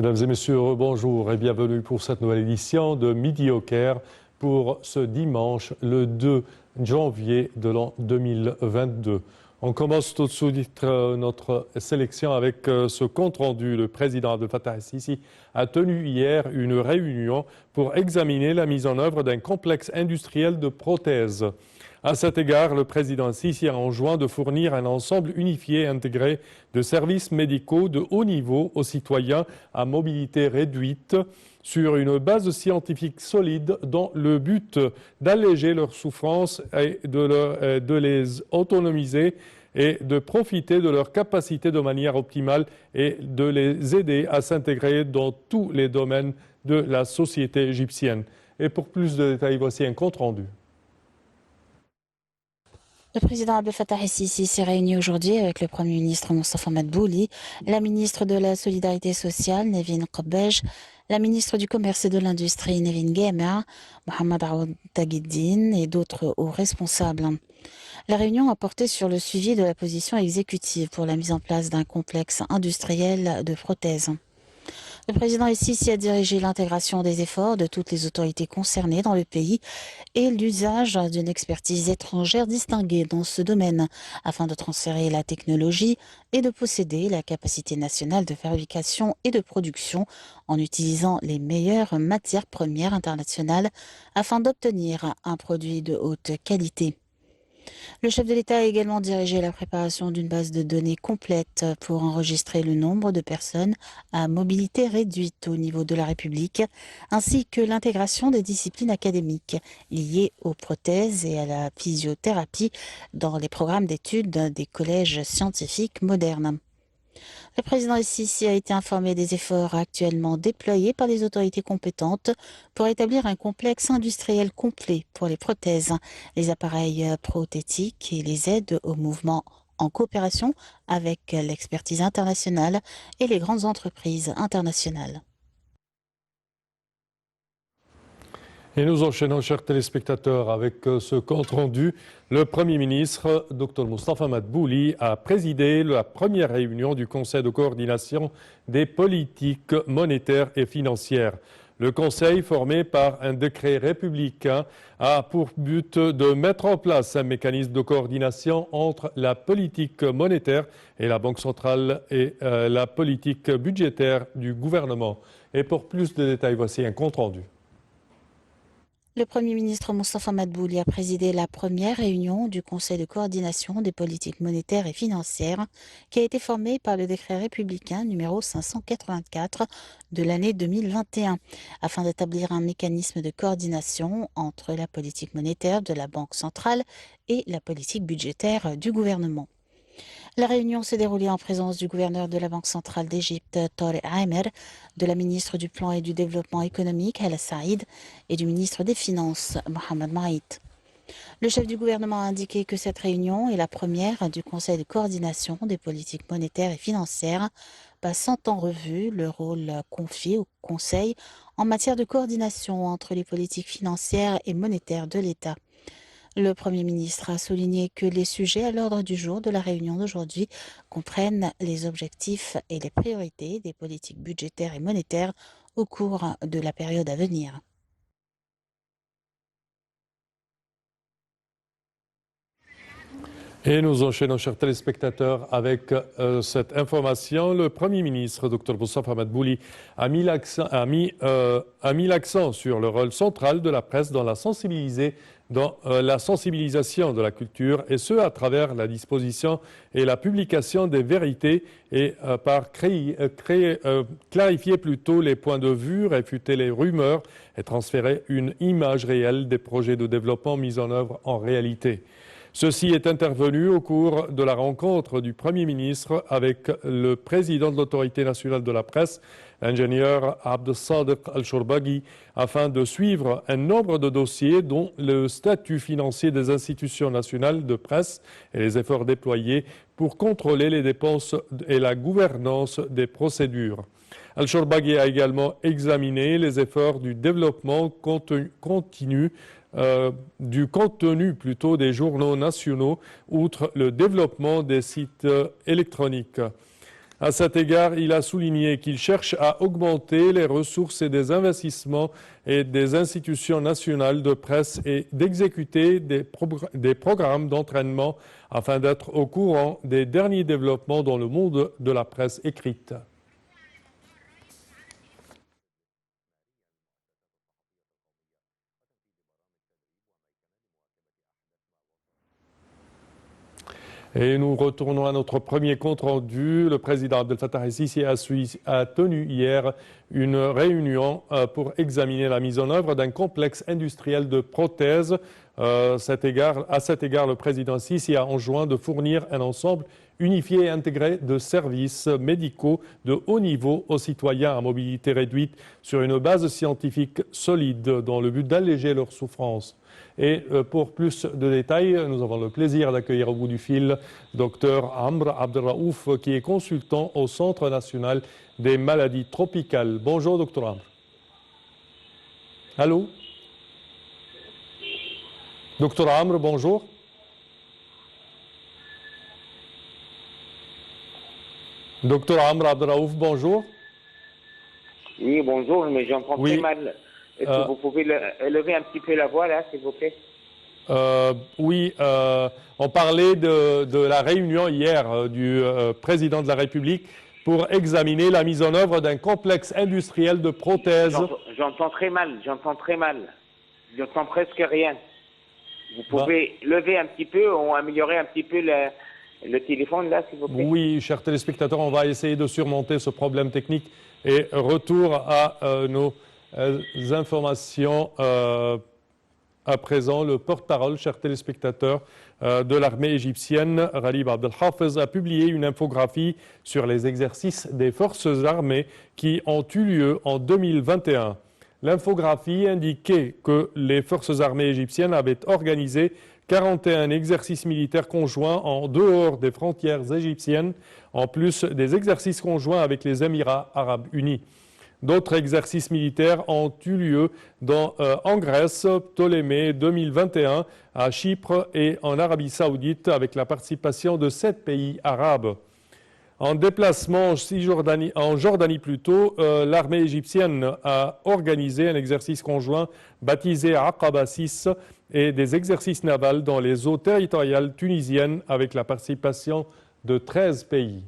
Mesdames et messieurs, bonjour et bienvenue pour cette nouvelle édition de Midi au Caire pour ce dimanche, le 2 janvier de l'an 2022. On commence tout de suite notre sélection avec ce compte-rendu. Le président Abdel Fattah el-Sisi a tenu hier une réunion pour examiner la mise en œuvre d'un complexe industriel de prothèses. À cet égard, le président el-Sisi a enjoint de fournir un ensemble unifié et intégré de services médicaux de haut niveau aux citoyens à mobilité réduite sur une base scientifique solide dans le but d'alléger leurs souffrances et de les autonomiser et de profiter de leurs capacités de manière optimale et de les aider à s'intégrer dans tous les domaines de la société égyptienne. Et pour plus de détails, voici un compte-rendu. Le président Abdel Fattah el-Sisi s'est réuni aujourd'hui avec le Premier ministre Mostafa Madbouli, la ministre de la Solidarité sociale Nevin Qabbaj, la ministre du Commerce et de l'Industrie Nevin Guéma, Mohamed Aoud Taghiddine et d'autres hauts responsables. La réunion a porté sur le suivi de la position exécutive pour la mise en place d'un complexe industriel de prothèses. Le président el-Sisi a dirigé l'intégration des efforts de toutes les autorités concernées dans le pays et l'usage d'une expertise étrangère distinguée dans ce domaine afin de transférer la technologie et de posséder la capacité nationale de fabrication et de production en utilisant les meilleures matières premières internationales afin d'obtenir un produit de haute qualité. Le chef de l'État a également dirigé la préparation d'une base de données complète pour enregistrer le nombre de personnes à mobilité réduite au niveau de la République, ainsi que l'intégration des disciplines académiques liées aux prothèses et à la physiothérapie dans les programmes d'études des collèges scientifiques modernes. Le président el-Sisi a été informé des efforts actuellement déployés par les autorités compétentes pour établir un complexe industriel complet pour les prothèses, les appareils prothétiques et les aides au mouvement en coopération avec l'expertise internationale et les grandes entreprises internationales. Et nous enchaînons, chers téléspectateurs, avec ce compte-rendu. Le Premier ministre, Dr Mostafa Madbouli, a présidé la première réunion du Conseil de coordination des politiques monétaires et financières. Le Conseil, formé par un décret républicain, a pour but de mettre en place un mécanisme de coordination entre la politique monétaire et la Banque centrale et la politique budgétaire du gouvernement. Et pour plus de détails, voici un compte-rendu. Le Premier ministre Mostafa Madbouli a présidé la première réunion du Conseil de coordination des politiques monétaires et financières qui a été formé par le décret républicain numéro 584 de l'année 2021 afin d'établir un mécanisme de coordination entre la politique monétaire de la Banque centrale et la politique budgétaire du gouvernement. La réunion s'est déroulée en présence du gouverneur de la Banque centrale d'Égypte, Tariq Amer, de la ministre du Plan et du Développement économique, Hala Saïd, et du ministre des Finances, Mohamed Maït. Le chef du gouvernement a indiqué que cette réunion est la première du Conseil de coordination des politiques monétaires et financières, passant en revue le rôle confié au Conseil en matière de coordination entre les politiques financières et monétaires de l'État. Le Premier ministre a souligné que les sujets à l'ordre du jour de la réunion d'aujourd'hui comprennent les objectifs et les priorités des politiques budgétaires et monétaires au cours de la période à venir. Et nous enchaînons, chers téléspectateurs, avec cette information. Le Premier ministre, Dr Mostafa Madbouli, a mis l'accent sur le rôle central de la presse dans la sensibilisation de la culture, et ce, à travers la disposition et la publication des vérités et par clarifier plutôt les points de vue, réfuter les rumeurs et transférer une image réelle des projets de développement mis en œuvre en réalité. Ceci est intervenu au cours de la rencontre du Premier ministre avec le président de l'Autorité nationale de la presse, l'ingénieur Abdel-Sadiq Al-Shourbaghi, afin de suivre un nombre de dossiers dont le statut financier des institutions nationales de presse et les efforts déployés pour contrôler les dépenses et la gouvernance des procédures. Al-Shourbaghi a également examiné les efforts du développement continu du contenu des journaux nationaux, outre le développement des sites électroniques. À cet égard, il a souligné qu'il cherche à augmenter les ressources et des investissements et des institutions nationales de presse et d'exécuter des programmes d'entraînement afin d'être au courant des derniers développements dans le monde de la presse écrite. Et nous retournons à notre premier compte rendu. Le président Abdel Fattah el-Sisi a tenu hier une réunion pour examiner la mise en œuvre d'un complexe industriel de prothèses. À cet égard, le président Sisi a enjoint de fournir un ensemble unifié et intégré de services médicaux de haut niveau aux citoyens à mobilité réduite sur une base scientifique solide dans le but d'alléger leurs souffrances. Et pour plus de détails, nous avons le plaisir d'accueillir au bout du fil Dr Amr Abdelraouf, qui est consultant au Centre national des maladies tropicales. Bonjour Dr Amr. Allô? Dr Amr, bonjour. Dr Amr Abdelraouf, bonjour. Oui, bonjour, mais j'entends très mal. Est-ce que vous pouvez élever un petit peu la voix, là, s'il vous plaît? Oui, on parlait de la réunion hier du président de la République pour examiner la mise en œuvre d'un complexe industriel de prothèses. J'entends très mal, j'entends presque rien. Vous pouvez lever un petit peu ou améliorer un petit peu le téléphone, là, s'il vous plaît? Oui, chers téléspectateurs, on va essayer de surmonter ce problème technique et retour à nos informations. À présent, le porte-parole, chers téléspectateurs, de l'armée égyptienne, Ghalib Abdel Hafez, a publié une infographie sur les exercices des forces armées qui ont eu lieu en 2021. L'infographie indiquait que les forces armées égyptiennes avaient organisé 41 exercices militaires conjoints en dehors des frontières égyptiennes, en plus des exercices conjoints avec les Émirats arabes unis. D'autres exercices militaires ont eu lieu en Grèce, Ptolémée 2021, à Chypre et en Arabie saoudite avec la participation de 7 pays arabes. En déplacement en Jordanie plutôt, l'armée égyptienne a organisé un exercice conjoint baptisé Aqaba 6 et des exercices navals dans les eaux territoriales tunisiennes avec la participation de 13 pays.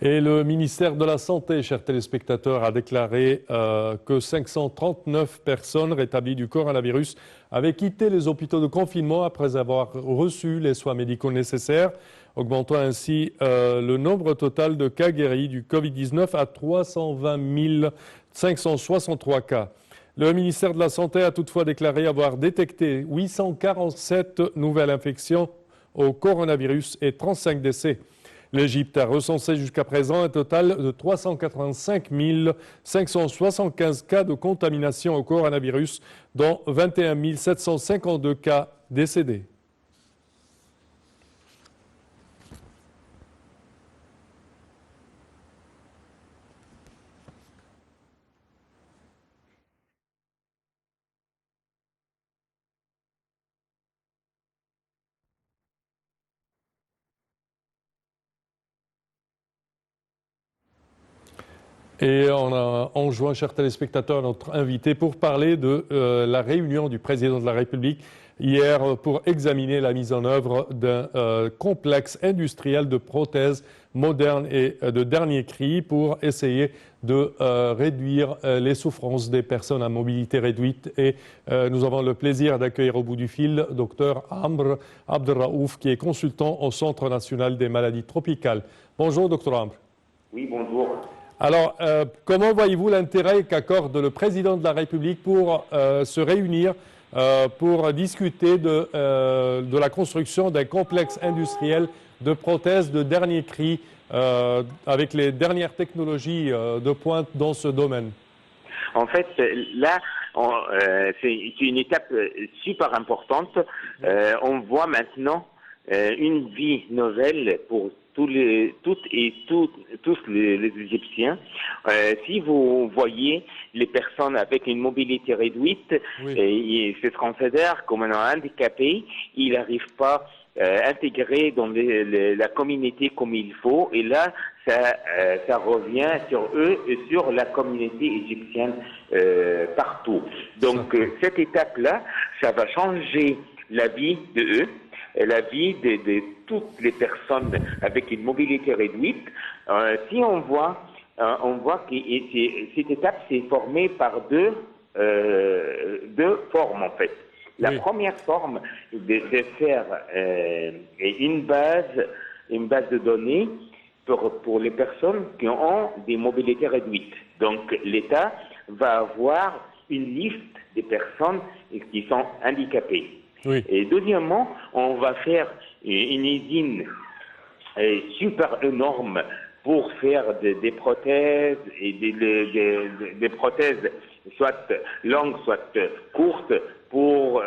Et le ministère de la Santé, chers téléspectateurs, a déclaré que 539 personnes rétablies du coronavirus avaient quitté les hôpitaux de confinement après avoir reçu les soins médicaux nécessaires, augmentant ainsi le nombre total de cas guéris du Covid-19 à 320 563 cas. Le ministère de la Santé a toutefois déclaré avoir détecté 847 nouvelles infections au coronavirus et 35 décès. L'Égypte a recensé jusqu'à présent un total de 385 575 cas de contamination au coronavirus, dont 21 752 cas décédés. Et on a enjoint, chers téléspectateurs, notre invité pour parler de la réunion du président de la République hier pour examiner la mise en œuvre d'un complexe industriel de prothèses modernes et de dernier cri pour essayer de réduire les souffrances des personnes à mobilité réduite. Et nous avons le plaisir d'accueillir au bout du fil Dr Amr Abdelraouf, qui est consultant au Centre national des maladies tropicales. Bonjour, Dr Amr. Oui, bonjour. Alors, comment voyez-vous l'intérêt qu'accorde le président de la République pour se réunir pour discuter de la construction d'un complexe industriel de prothèses de dernier cri avec les dernières technologies de pointe dans ce domaine? En fait, là, c'est une étape super importante. On voit maintenant une vie nouvelle pour tous les Égyptiens. Si vous voyez les personnes avec une mobilité réduite, et se considèrent comme un handicapé, ils n'arrivent pas à intégrer dans la communauté comme il faut, et là, ça revient sur eux et sur la communauté égyptienne partout. Donc, cette étape-là, ça va changer la vie de eux, la vie de toutes les personnes avec une mobilité réduite. Si on voit que cette étape s'est formée par deux formes en fait. La première forme de faire une base de données pour les personnes qui ont des mobilités réduites. Donc l'État va avoir une liste des personnes qui sont handicapées. Et deuxièmement, on va faire une usine super énorme pour faire des prothèses et des prothèses soit longues, soit courtes, pour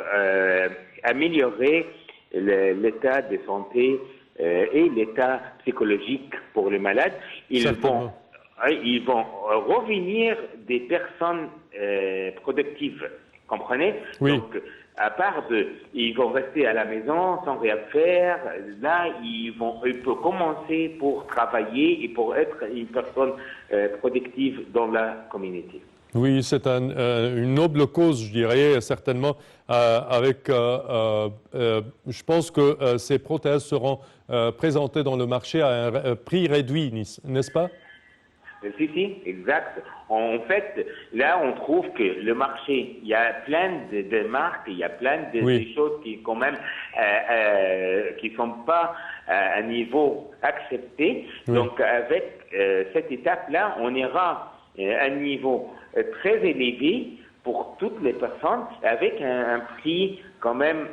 améliorer l'état de santé et l'état psychologique pour les malades. Ils vont revenir des personnes productives, comprenez? Donc, à part ils vont rester à la maison sans rien faire. Là, ils peuvent commencer pour travailler et pour être une personne productive dans la communauté. Oui, c'est une noble cause, je dirais, certainement. Je pense que ces prothèses seront présentées dans le marché à un prix réduit, n'est-ce pas? Si, exact. En fait, là, on trouve que le marché, il y a plein de marques, il y a plein de choses qui, quand même, qui ne sont pas à un niveau accepté. Donc, avec cette étape-là, on ira à un niveau très élevé pour toutes les personnes, avec un prix quand même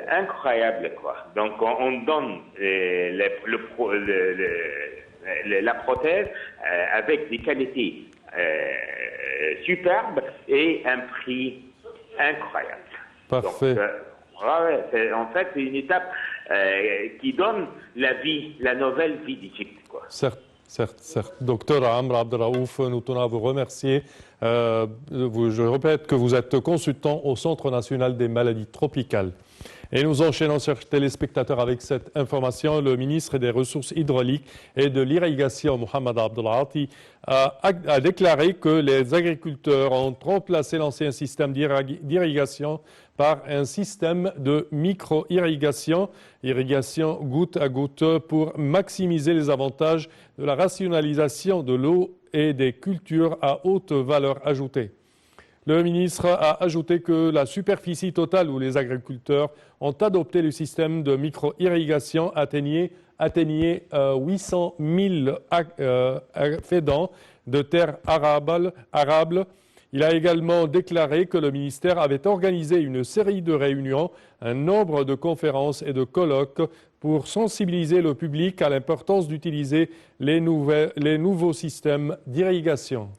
incroyable, quoi. Donc, on donne la prothèse avec des qualités superbes et un prix incroyable. Parfait. Donc, en fait, c'est une étape qui donne la nouvelle vie d'Égypte, quoi. Certes. Docteur Amr Abdelraouf, nous tenons à vous remercier. Je répète que vous êtes consultant au Centre national des maladies tropicales. Et nous enchaînons, chers téléspectateurs, avec cette information. Le ministre des Ressources hydrauliques et de l'Irrigation, Mohamed Abdelati, a déclaré que les agriculteurs ont remplacé l'ancien système d'irrigation par un système de micro-irrigation, irrigation goutte à goutte, pour maximiser les avantages de la rationalisation de l'eau et des cultures à haute valeur ajoutée. Le ministre a ajouté que la superficie totale où les agriculteurs ont adopté le système de micro-irrigation atteignait 800 000 fédans de terres arables. Il a également déclaré que le ministère avait organisé une série de réunions, un nombre de conférences et de colloques pour sensibiliser le public à l'importance d'utiliser les nouveaux systèmes d'irrigation.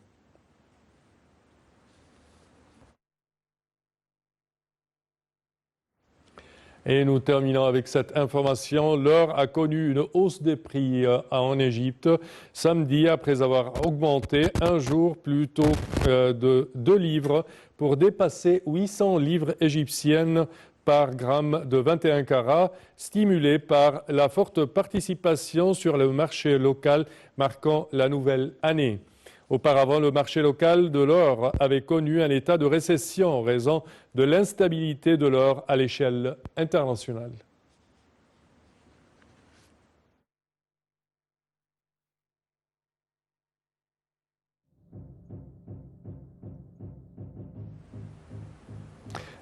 Et nous terminons avec cette information. L'or a connu une hausse des prix en Égypte samedi après avoir augmenté un jour plus tôt de 2 livres pour dépasser 800 livres égyptiennes par gramme de 21 carats, stimulé par la forte participation sur le marché local marquant la nouvelle année. Auparavant, le marché local de l'or avait connu un état de récession en raison de l'instabilité de l'or à l'échelle internationale.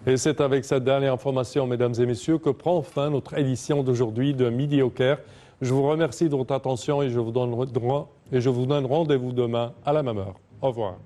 Et c'est avec cette dernière information, mesdames et messieurs, que prend fin notre édition d'aujourd'hui de Midi au Caire. Je vous remercie de votre attention et je vous donne rendez-vous demain à la même heure. Au revoir.